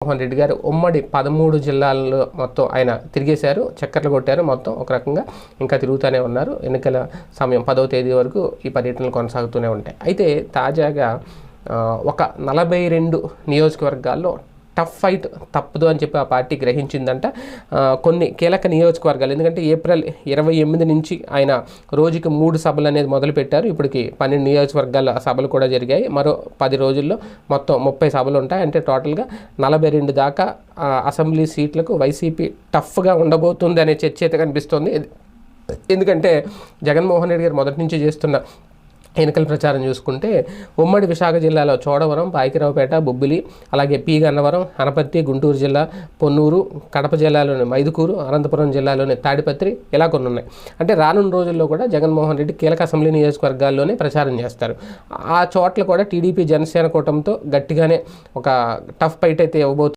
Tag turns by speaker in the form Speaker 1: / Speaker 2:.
Speaker 1: జగన్మోహన్ రెడ్డి గారు ఉమ్మడి 13 జిల్లాల్లో మొత్తం ఆయన తిరిగేశారు, చక్కర్లు కొట్టారు మొత్తం ఒక రకంగా. ఇంకా తిరుగుతూనే ఉన్నారు. ఎన్నికల సమయం 10వ తేదీ వరకు ఈ పర్యటనలు కొనసాగుతూనే ఉంటాయి. అయితే తాజాగా ఒక 42 నియోజకవర్గాల్లో టఫ్ ఫైట్ తప్పదు అని చెప్పి ఆ పార్టీ గ్రహించిందంట. కొన్ని కీలక నియోజకవర్గాలు, ఎందుకంటే ఏప్రిల్ 28 నుంచి ఆయన రోజుకి 3 సభలు అనేది మొదలుపెట్టారు. ఇప్పటికి 12 నియోజకవర్గాల సభలు కూడా జరిగాయి. మరో 10 రోజుల్లో మొత్తం 30 సభలు ఉంటాయి. అంటే టోటల్గా 42 దాకా అసెంబ్లీ సీట్లకు వైసీపీ టఫ్గా ఉండబోతుంది అనే చర్చ అయితే కనిపిస్తుంది. ఎందుకంటే జగన్మోహన్ రెడ్డి గారు మొదటి నుంచి చేస్తున్న ఎన్నికల ప్రచారం చూసుకుంటే ఉమ్మడి విశాఖ జిల్లాలో చోడవరం, పాయకరావుపేట, బొబ్బిలి, అలాగే పి గన్నవరం, అనపర్తి, గుంటూరు జిల్లా పొన్నూరు, కడప జిల్లాలోని మైదుకూరు, అనంతపురం జిల్లాలోని తాడిపత్రి, ఇలా కొన్ని ఉన్నాయి. అంటే రానున్న రోజుల్లో కూడా జగన్మోహన్ రెడ్డి కీలక అసెంబ్లీ నియోజకవర్గాల్లోనే ప్రచారం చేస్తారు. ఆ చోట్ల కూడా టీడీపీ జనసేన కూటమితో గట్టిగానే ఒక టఫ్ ఫైట్ అయితే ఇవ్వబోతుంది.